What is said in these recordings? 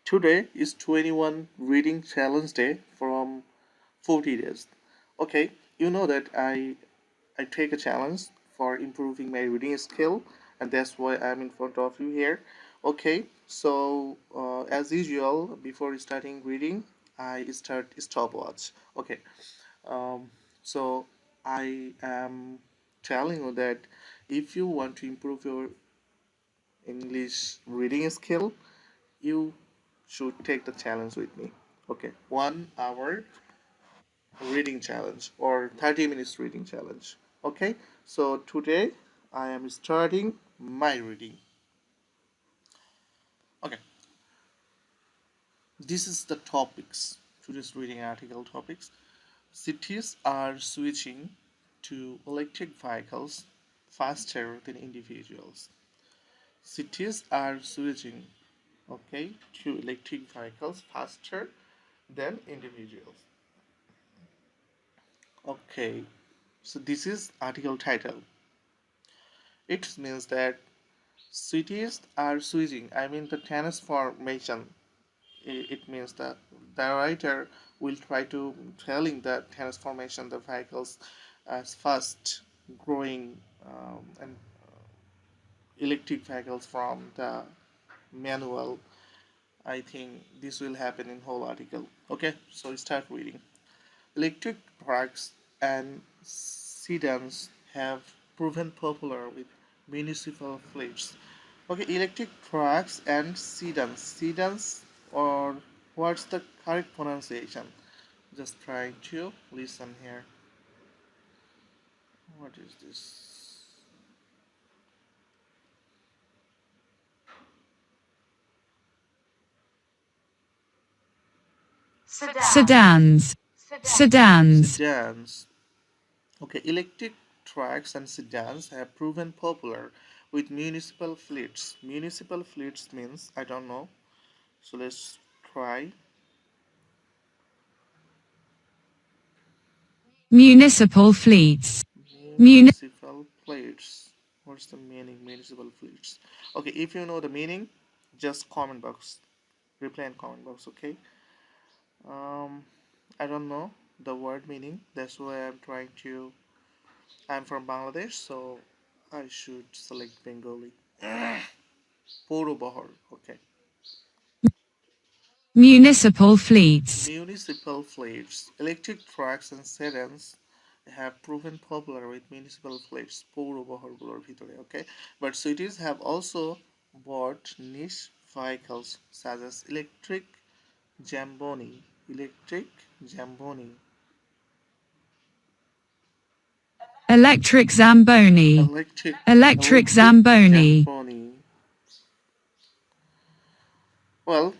Today is 21 reading challenge day from 40 days. Okay, you know that I take a challenge for improving my reading skill, and that's why I'm in front of you here. Okay, so as usual, before starting reading, I start stopwatch. Okay, um, so I am telling you that if you want to improve your English reading skill, you should take the challenge with me. Okay, 1 hour reading challenge or 30 minutes reading challenge. Okay, so today I am starting my reading. Okay, this is the topics. Today's reading article topics. Cities are switching to electric vehicles faster than individuals. Cities are switching, okay, to electric vehicles faster than individuals. Okay, so this is article title. It means that cities are switching. I mean the transformation. It means that the writer will try to telling the transformation the vehicles as fast growing and electric vehicles from the manual. I think this will happen in whole article. Okay, so start reading. Electric trucks and sedans have proven popular with municipal fleets. Okay, electric trucks and sedans. Sedans, or what's the correct pronunciation? Just trying to listen here. What is this? Sedans. Sedans. Sedans. Okay, electric trucks and sedans have proven popular with municipal fleets. Municipal fleets means I don't know. So let's try. Municipal fleets. Municipal fleets. What's the meaning? Municipal fleets. Okay, if you know the meaning, just comment box. Reply in comment box. Okay. Um, I don't know the word meaning. That's why I'm trying to. I'm from Bangladesh, so I should select Bengali. Poro Bahar. Okay. Municipal fleets. Municipal fleets. Electric trucks and sedans have proven popular with municipal fleets পৌর বহরগুলোর ভিতরে, okay? But cities have also bought niche vehicles such as electric Zamboni, Electric Zamboni. electric Electric electric Zamboni. Zamboni. Well,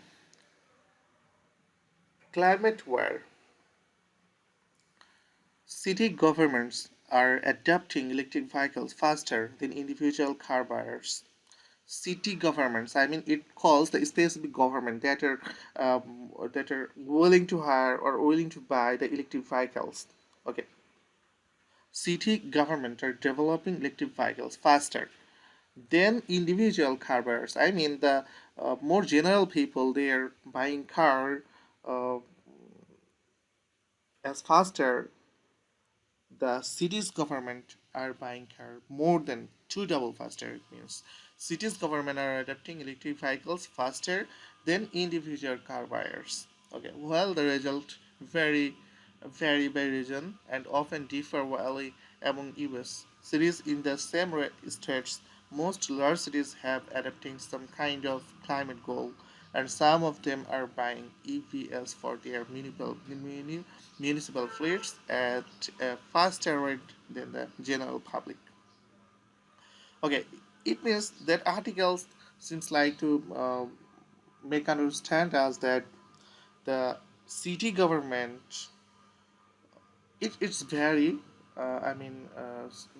climate wear. City governments are adopting electric vehicles faster than individual car buyers. City governments, I mean it calls the specific government that are willing to hire or willing to buy the electric vehicles. Okay, city government are developing electric vehicles faster than individual car buyers. I mean the more general people, they are buying car uh, as faster. The city's government are buying car more than two double faster. It means cities government are adopting electric vehicles faster than individual car buyers. Okay, well the result vary by region and often differ widely among US cities in the same states. Most large cities have adopting some kind of climate goal, and some of them are buying EVs for their municipal fleets at a faster rate than the general public. Okay, it means that articles seems like to make understand us that the city government it's very I mean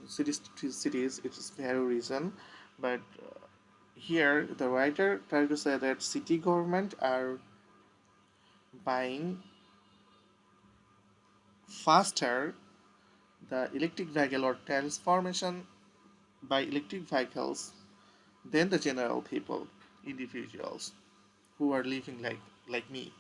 cities to cities it is very reason, but here the writer tried to say that city government are buying faster the electric vehicle or transformation by electric vehicles than the general people, individuals. who are living like me.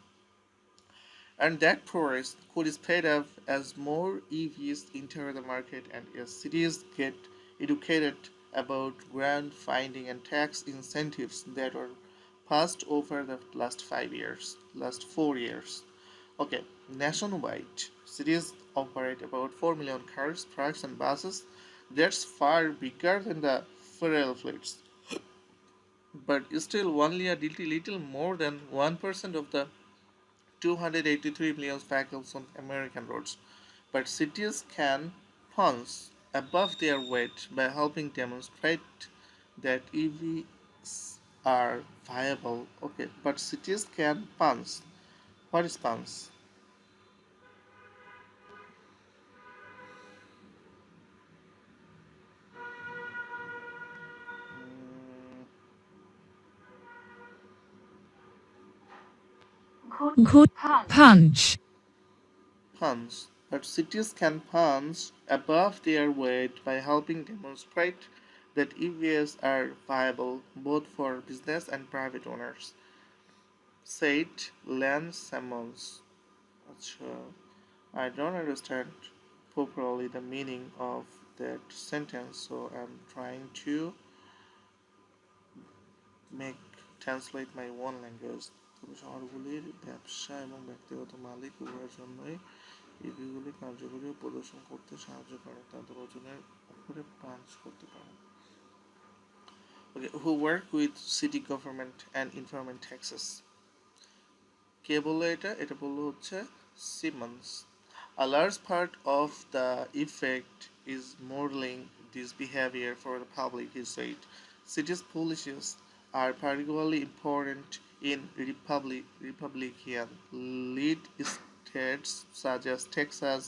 And that progress could speed up as more EVs enter the market and as cities get educated about grant finding and tax incentives that were passed over the last 4 years. Okay, nationwide, cities operate about 4 million cars, trucks, and buses. That's far bigger than the federal fleets, but still only a little more than 1% of the 283 million vehicles on American roads. But cities can punch above their weight by helping demonstrate that EVs are viable. Okay, but cities can punch. What is punch? Mm, Good punch. punch. But cities can punch above their weight by helping demonstrate that EVs are viable both for business and private owners, said Lance Simmons. Acha. I don't understand properly the meaning of that sentence, so I'm trying to make translate my own language. তবে শহরগুলির ব্যবসা এবং ব্যক্তিগত মালিক উভয়ের জন্যই ইভিগুলি কার্যকরী প্রদর্শন করতে সাহায্য করে তাদের ওজনের উপরে পাঞ্চ করতে পারে okay, who work with city government and environment taxes কে বললো এটা বললো হচ্ছে Simmons. A large part of the effect is modeling this behavior for the public, he said. Cities' policies are particularly important in Republican lead states such as Texas,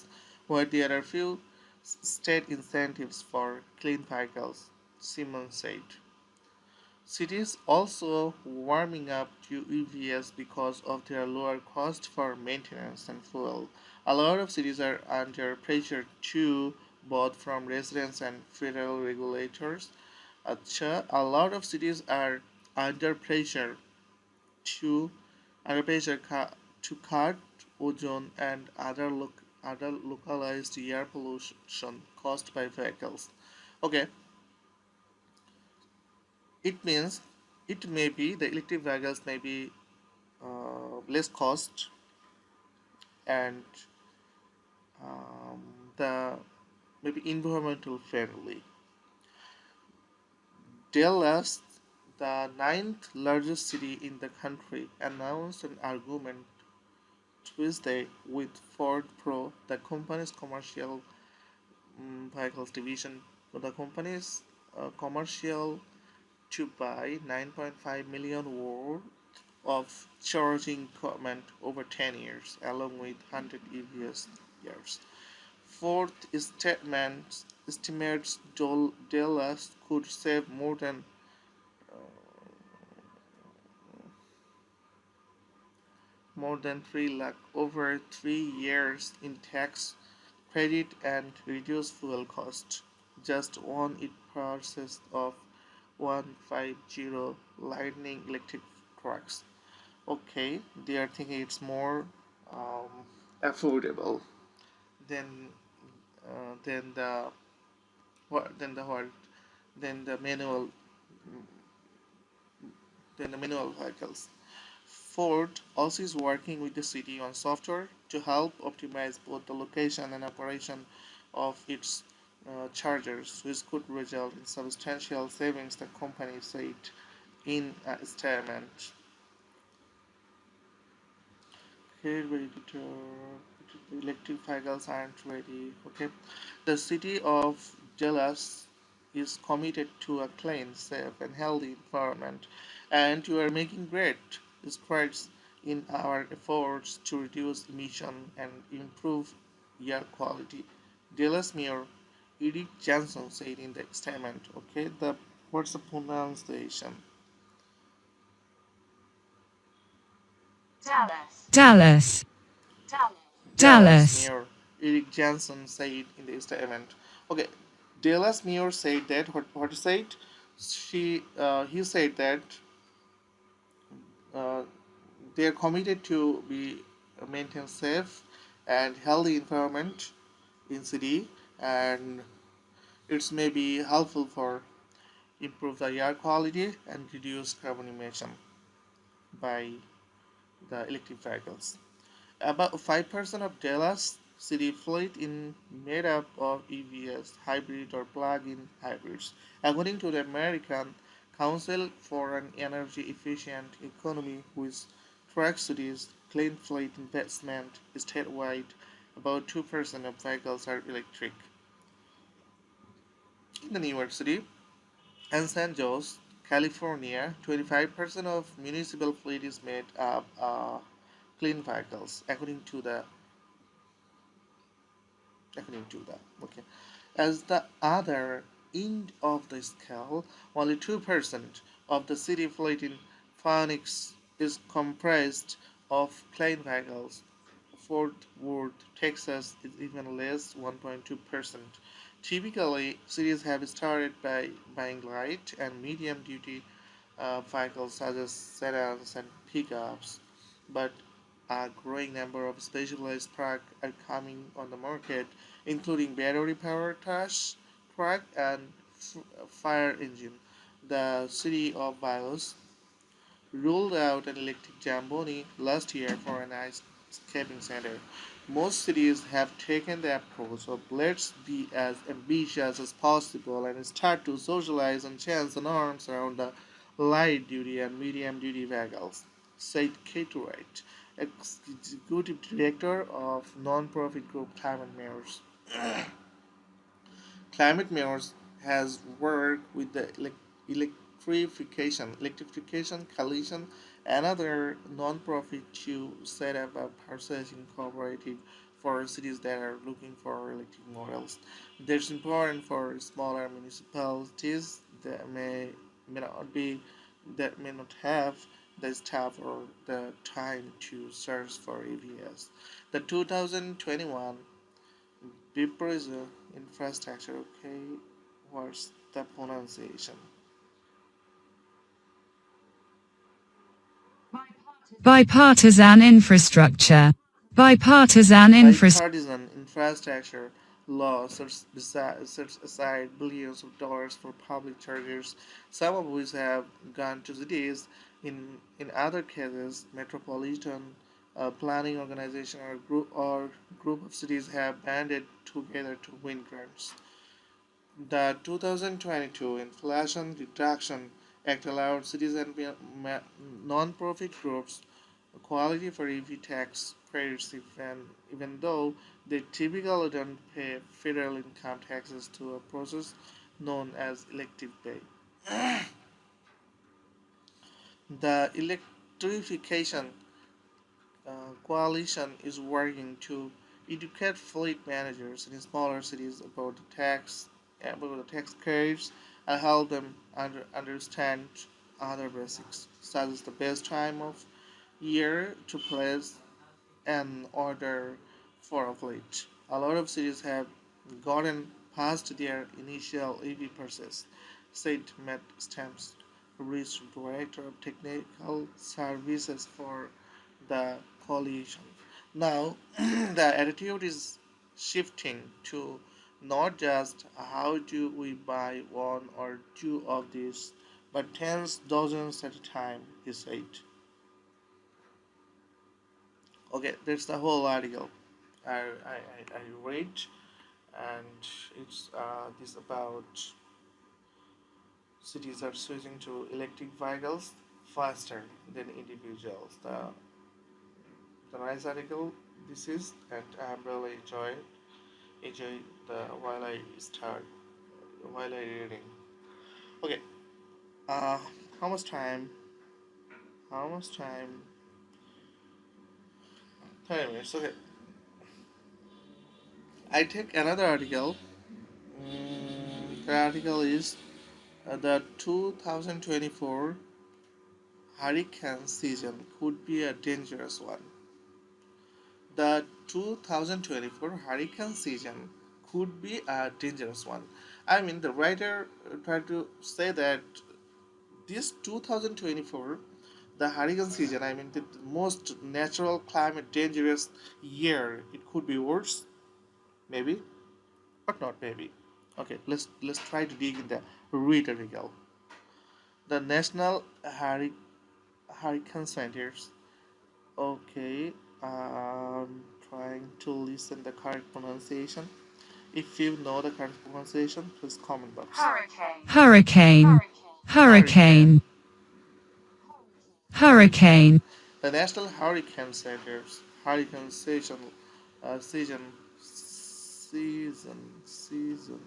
where there are few state incentives for clean vehicles, Simmons said. Cities also warming up to EVs because of their lower cost for maintenance and fuel. A lot of cities are under pressure too, both from residents and federal regulators. A lot of cities are under pressure to to cut ozone and other localized air pollution caused by vehicles. Okay, it means it may be the electric vehicles may be less cost and um, the maybe environmental friendly. Dallas, the ninth largest city in the country, announced an argument Tuesday with Ford Pro, the company's commercial vehicles division. The company's commercial to buy 9.5 million worth of charging equipment over 10 years, along with 100 EVs years. Fourth statement estimates Dallas could save more than 3 lakh over 3 years in tax credit and reduce fuel cost. Just one it process of 150 lightning electric trucks. Okay, they are thinking it's more um, affordable than than the what than the what than the manual than the manual vehicles. Ford also is working with the city on software to help optimize both the location and operation of its chargers, which could result in substantial savings, the company said in a statement. Okay, ready to electric vehicles aren't ready. Okay, the city of Dallas is committed to a clean, safe, and healthy environment, and we are making great strides in our efforts to reduce emission and improve air quality. Dallas Mayor Eric Johnson said in the statement. Okay, the what's the pronunciation? Dallas. Dallas Dallas. Mayor Eric Johnson said in the statement. Okay, Dallas Mayor said that what he said. He said that They are committed to be maintain safe and healthy environment in city, and it may be helpful for improve the air quality and reduce carbon emission by the electric vehicles. About 5% of Dallas city fleet is made up of EVs, hybrid or plug-in hybrids. According to the American Council for an Energy Efficient Economy, which tracks cities' clean fleet investment statewide, about 2% of vehicles are electric. In the New York City and San Jose, California, 25% of municipal fleet is made up of clean vehicles, according to that. Okay. As the other end of the scale, only 2% of the city fleet in Phoenix is comprised of clean vehicles. Fort Worth, Texas is even less, 1.2%. Typically, cities have started by buying light and medium duty vehicles such as sedans and pickups, but a growing number of specialized trucks are coming on the market, including battery-powered truck and fire engine. The city of Bios rolled out an electric Zamboni last year for an ice skating center. Most cities have taken the approach of let's be as ambitious as possible and start to socialize and change the norms around the light duty and medium duty vehicles, said Kate Wright, executive director of non-profit group Climate Mirrors. Climate Mirrors has worked with the electrification coalition, another non-profit to set up a purchasing cooperative for cities that are looking for electric models. That's important for smaller municipalities that may not have the staff or the time to search for EVs. The 2021 Bipresa infrastructure, okay, what's the pronunciation? Bipartisan infrastructure. Bipartisan infrastructure. Bipartisan infrastructure law sets aside billions of dollars for public chargers, some of which have gone to cities. In other cases, metropolitan planning organization or group of cities have banded together to win grants. The 2022 Inflation Reduction Act allowed cities and non-profit groups quality for EV tax credits even though they typically don't pay federal income taxes to a process known as elective pay. The electrification coalition is working to educate fleet managers in smaller cities about the tax credits and help them understand other basics, such as the best time of year to place an order for a fleet. A lot of cities have gotten past their initial EV purchase, said Matt Stamps, Regional Director of Technical Services for the coalition. Now, the attitude is shifting to not just how do we buy one or two of these, but tens, dozens at a time, he said. Okay, that's the whole article I read, and it's this about cities are switching to electric vehicles faster than individuals. The nice article this is, and I'm really enjoy the while I reading. Okay, uh, how much time? How much time? 30 minutes. Okay, I take another article. The article is the 2024 hurricane season could be a dangerous one. The 2024 hurricane season could be a dangerous one. I mean, the writer tried to say that this 2024 The hurricane season, I mean the most natural climate dangerous year. It could be worse, maybe, but not maybe. Okay, let's try to dig in the rhetorical. The National Hurricane Centers. Okay, trying to listen the correct pronunciation. If you know the correct pronunciation, please comment box. Hurricane. Hurricane. Hurricane. Hurricane. Hurricane. The National Hurricane Center's hurricane season, season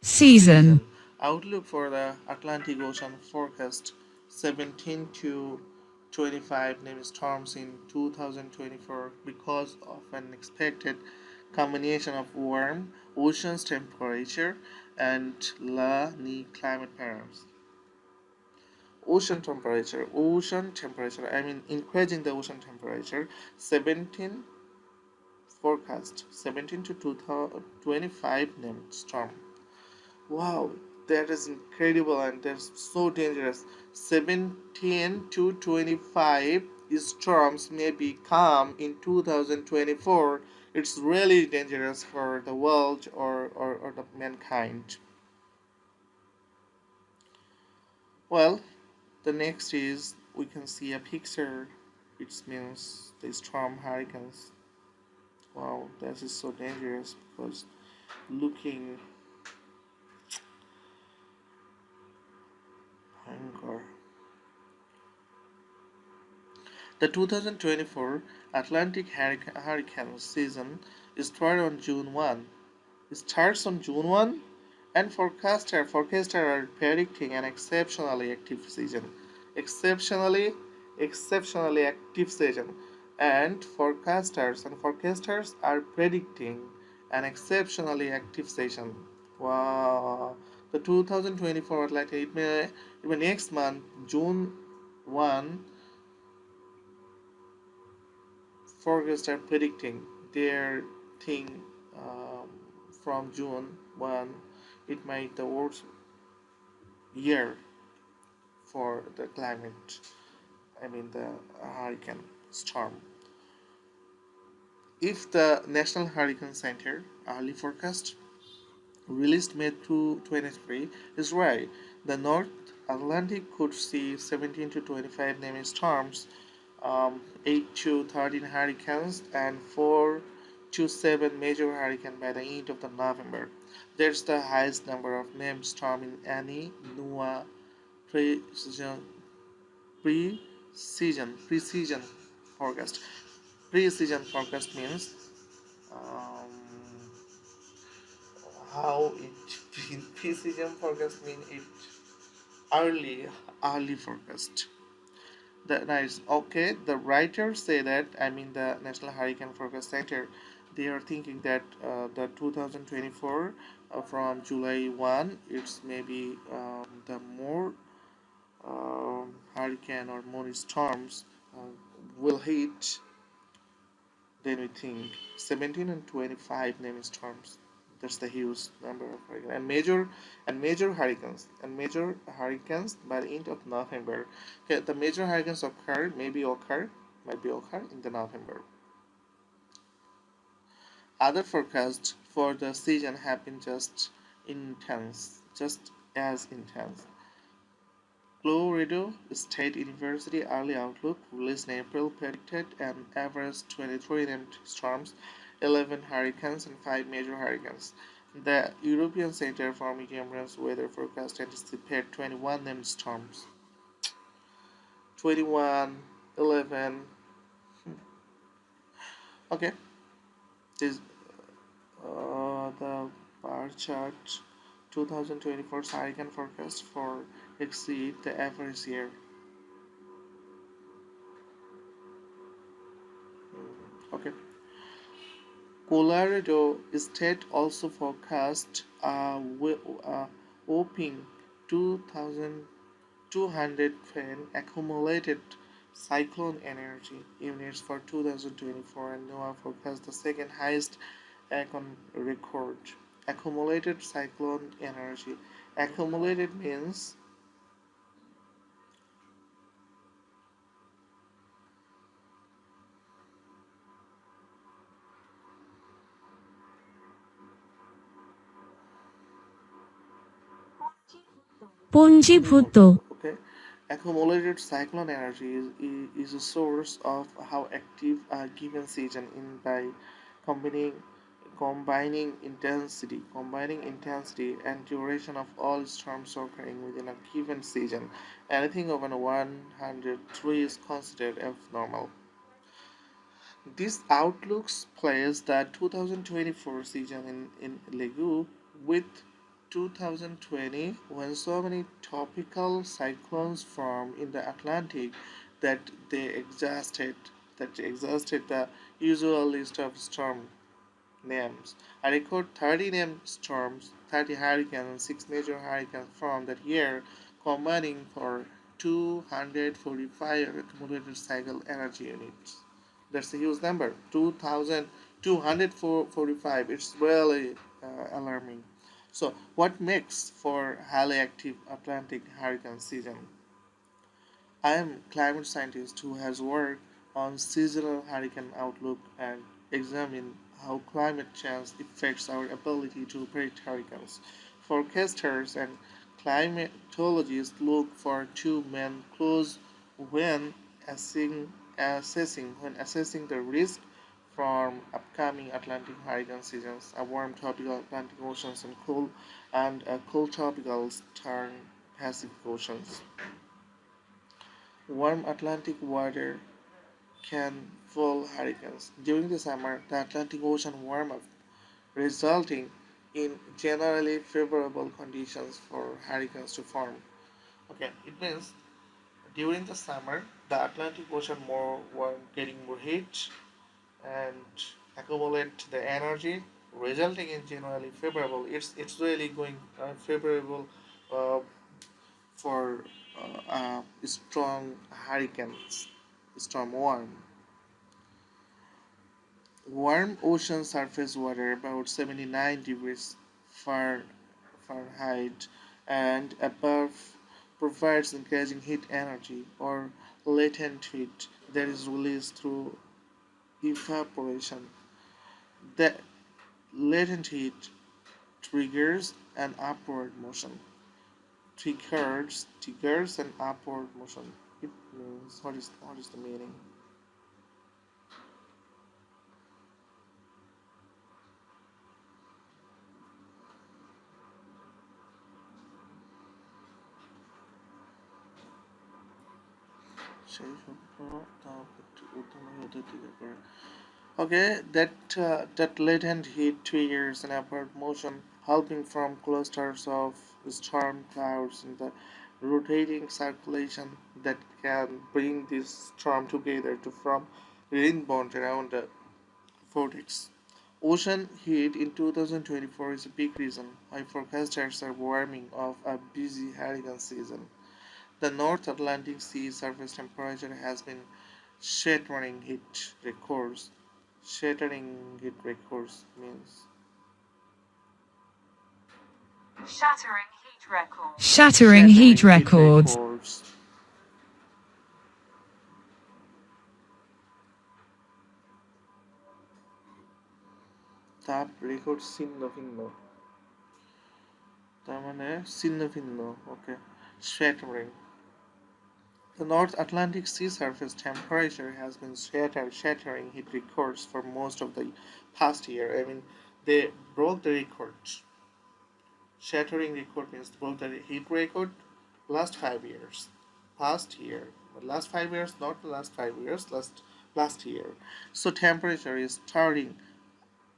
Season. outlook for the Atlantic Ocean forecast 17 to 25 named storms in 2024 because of an expected combination of warm ocean's temperature and La Nina climate patterns. Ocean temperature, I mean increasing the ocean temperature 17 forecast 17 to 2025 named storm. Wow, that is incredible and that's so dangerous. 17 to 25 storms may be calm in 2024. It's really dangerous for the world or the mankind. Well, the next is we can see a picture. It means the storm hurricanes. Wow, that is so dangerous because looking hunger. The 2024 Atlantic hurricane season started on June 1. It starts on June 1 and forecasters are predicting an exceptionally active season. Exceptionally exceptionally active season and forecasters are predicting an exceptionally active season. Wow. The 2024 Atlantic it may next month June 1 forecasts are predicting their thing um, from June 1 it might the worst year for the climate, I mean the hurricane storm. If the National Hurricane Center early forecast released May 2023 is right, the North Atlantic could see 17 to 25 named storms, 8 to 13 hurricanes, and 4 to 7 major hurricanes by the end of the November. That's the highest number of named storms in any NOAA precision precision forecast. Precision forecast means um, how it in precision forecast mean it early forecast. That is okay. The writers say that I mean the National Hurricane Forecast Center, they are thinking that the 2024 from July 1, it's maybe the more hurricane or more storms uh, will hit than we think. 17 and 25 named storms. That's the huge number of hurricanes and major hurricanes by the end of November. Okay, the major hurricanes might be occur in the November. Other forecasts for the season have been just as intense. Colorado State University early outlook released in April predicted an average 23 named storms, 11 hurricanes, and 5 major hurricanes. The European Center for Medium-Range Weather Forecast anticipated 21 named storms. 21, 11. Okay, this the bar chart 2024 hurricane forecast for exceed the average year. Okay. Colorado State also forecast a whopping 2,210 accumulated cyclone energy units for 2024, and NOAA forecast the second highest on record. Accumulated cyclone energy. Accumulated means পঞ্জীভূত Okay, accumulated cyclone energy is a source of how active a given season in by combining combining intensity and duration of all storms occurring within a given season. Anything over 103 is considered abnormal. This outlooks places the 2024 season in Legu with 2020 when so many tropical cyclones formed in the Atlantic that they exhausted the usual list of storm names. I record 30 named storms, 30 hurricanes, and 6 major hurricanes from that year, combining for 245 accumulated cycle energy units. That's a huge number, 2,245. It's really alarming. So, what makes for highly active Atlantic hurricane season? I am a climate scientist who has worked on seasonal hurricane outlook and examined how climate change affects our ability to predict hurricanes. Forecasters and climatologists look for two main clues when assessing the risk from upcoming Atlantic hurricane seasons: a warm tropical Atlantic oceans and a cool tropical Eastern Pacific oceans. Warm Atlantic water can fuel hurricanes. During the summer, the Atlantic Ocean warms up, resulting in generally favorable conditions for hurricanes to form. Okay, it means during the summer, the Atlantic Ocean more warm, getting more heat and accumulate the energy, resulting in generally favorable. It's really going favorable uh, for strong hurricanes, storm warm. Warm ocean surface water about 79 degrees Fahrenheit and above provides increasing heat energy or latent heat that is released through evaporation. The latent heat triggers an upward motion. Triggers an upward motion. It means what is the meaning? সেই সূত্র তা উত্তম হতে করে. Okay, that latent heat triggers an upward motion, helping from clusters of storm clouds in the rotating circulation that can bring this storm together to form ring bond around the vortex. Ocean heat in 2024 is a big reason why forecasters are warning of a busy hurricane season. The North Atlantic Sea surface temperature has been shattering heat records. Shattering heat records means Shattering heat records. shattering heat shattering heat records, records. তাপ record ছিন্ন ভিন্ন, তার মানে ছিন্ন ভিন্ন. ওকে, shattering. The North Atlantic Sea surface temperature has been shattering heat records for most of the past year. I mean, they broke the record. Shattering record means broke the heat record last 5 years. Past year. But last 5 years, not the last 5 years, last year. So temperature is starting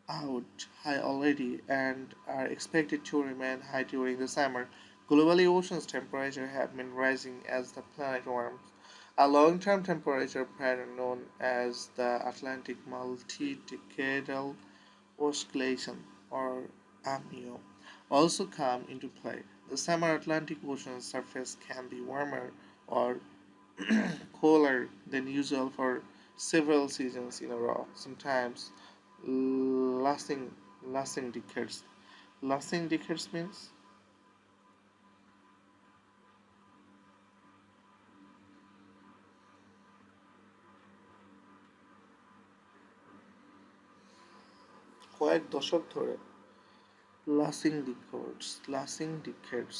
out high already and are expected to remain high during the summer. Globally, ocean's temperature have been rising as the planet warms. A long-term temperature pattern known as the Atlantic multi-decadal oscillation or AMIO also come into play. The summer Atlantic Ocean surface can be warmer or cooler than usual for several seasons in a row, sometimes lasting decades. Lasting decades means কয়েক দশক ধরে. Lasting decades.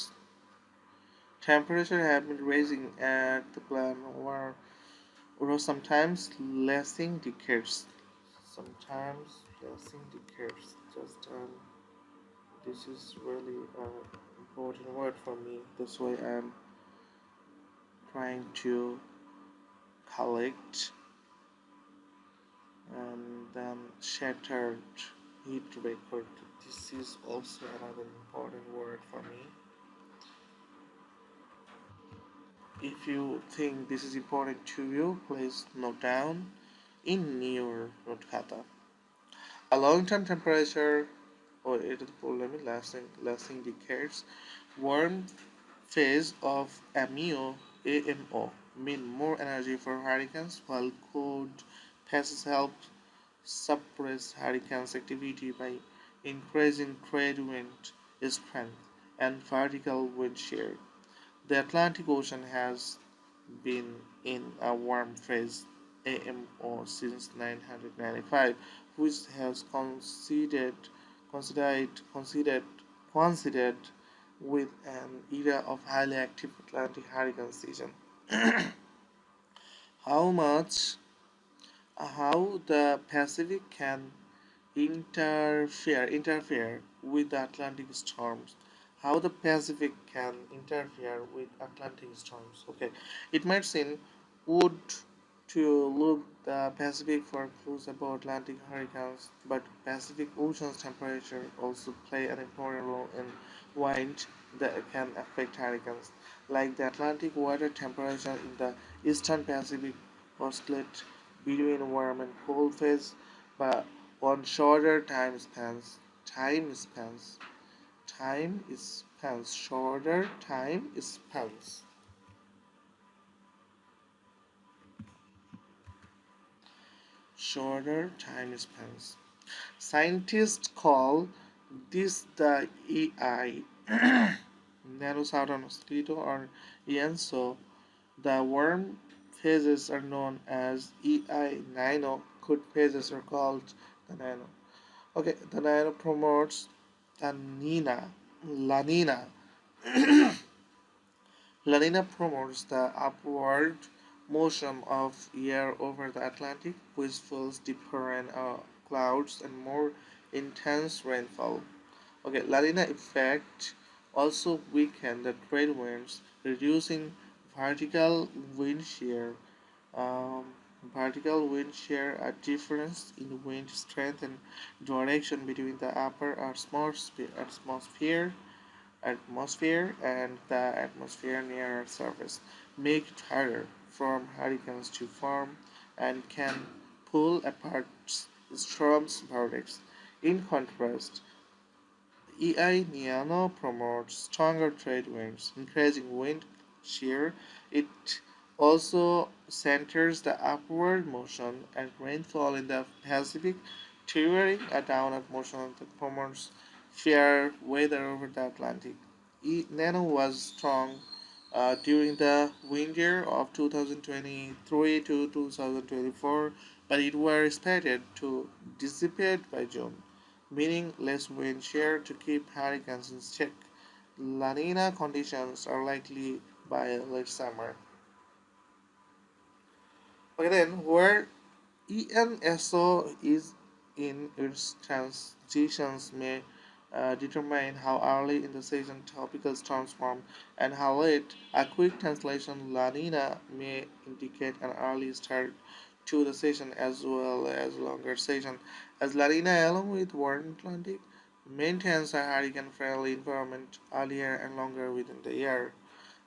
Temperature have been rising at the plan or sometimes lasting decades. Sometimes lasting decades. Just this is really an important word for me. That's why I'm trying to collect and then shattered heat record. This is also another important word for me. If you think this is important to you, please note down in your note kata. A long-term temperature or it is problem lasting decades. Warm phase of AMO mean more energy for hurricanes, while cold phases help suppress hurricanes activity by increasing trade wind strength and vertical wind shear. The Atlantic Ocean has been in a warm phase AMO since 995, which has considered, considered, coincided with an era of highly active Atlantic hurricane season. How much, how the Pacific can interfere with the Atlantic storms. How the Pacific can interfere with Atlantic storms. Okay, it might seem would to look the Pacific for clues about Atlantic hurricanes, but Pacific Ocean's temperature also play an important role in wind that can affect hurricanes. Like the Atlantic water temperature in the Eastern Pacific oscillate between warm and cold phase, but on shorter shorter time spans, shorter time spans. Scientists call this the EI nanosouthern mosquito or ENSO. The worm phases are known as EI nano. Good phases are called the nano. Okay, the nano promotes the Nina, La Nina. La Nina promotes the upward motion of air over the Atlantic, which fuels deeper in clouds and more intense rainfall. Okay, La Nina effect also weaken the trade winds, reducing vertical wind shear. Um, Vertical wind shear a difference in wind strength and direction between the upper atmosphere and the atmosphere near Earth's surface, make it harder for hurricanes to form and can pull apart storms' vertex. In contrast, EI Niano promotes stronger trade winds, increasing wind shear. It also centers the upward motion and rainfall in the Pacific, triggering a downward motion that promotes fair weather over the Atlantic. Nano was strong during the winter of 2023 to 2024, but it was expected to dissipate by June, meaning less wind shear to keep hurricanes in check. La Nina conditions are likely by late summer. Okay, then where ENSO is in its transitions may determine how early in the season tropical storms form and how late. A quick translation La Nina may indicate an early start to the season as well as longer season, as La Nina, along with warm Atlantic, maintains a hurricane-friendly environment earlier and longer within the year.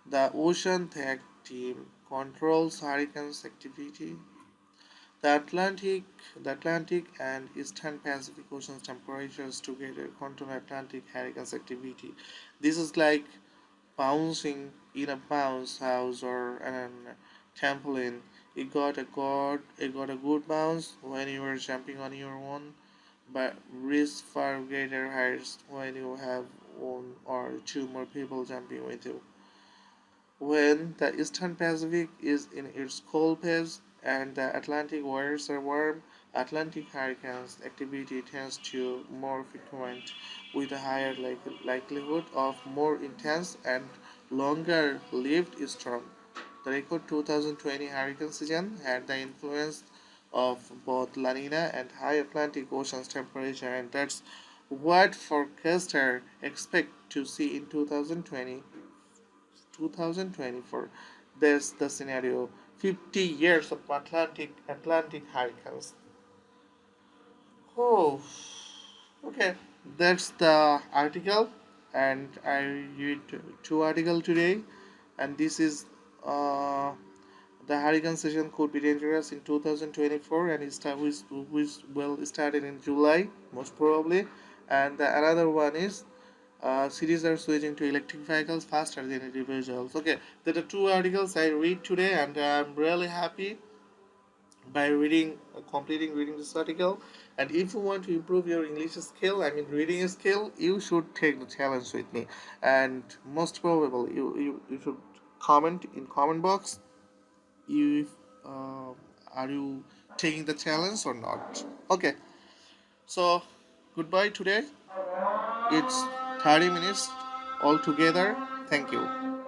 The Ocean Tech Team controls hurricanes activity. The Atlantic and Eastern Pacific Ocean's temperatures together control Atlantic hurricanes activity. This is like bouncing in a bounce house or an trampoline. You got a good bounce when you are jumping on your own, but risk far greater heights when you have one or two more people jumping with you. When the Eastern Pacific is in its cold phase and the Atlantic waters are warm, Atlantic hurricanes activity tends to more frequent with a higher likelihood of more intense and longer lived storm. The record 2020 hurricane season had the influence of both La Nina and high Atlantic Ocean's temperature, and that's what forecasters expect to see in 2024. There's the scenario: 50 years of Atlantic hurricanes. Oh, okay. That's the article, and I read two articles today, and this is uh, the hurricane season could be dangerous in 2024, and which will started in July most probably, and the another one is cities are switching to electric vehicles faster than individuals. Okay, there are two articles I read today, and I'm really happy by completing reading this article. And if you want to improve your English skill, I mean reading skill, you should take the challenge with me. And most probable, you should comment in comment box. You uh, are you taking the challenge or not? Okay, so goodbye today. It's 30 minutes altogether. Thank you.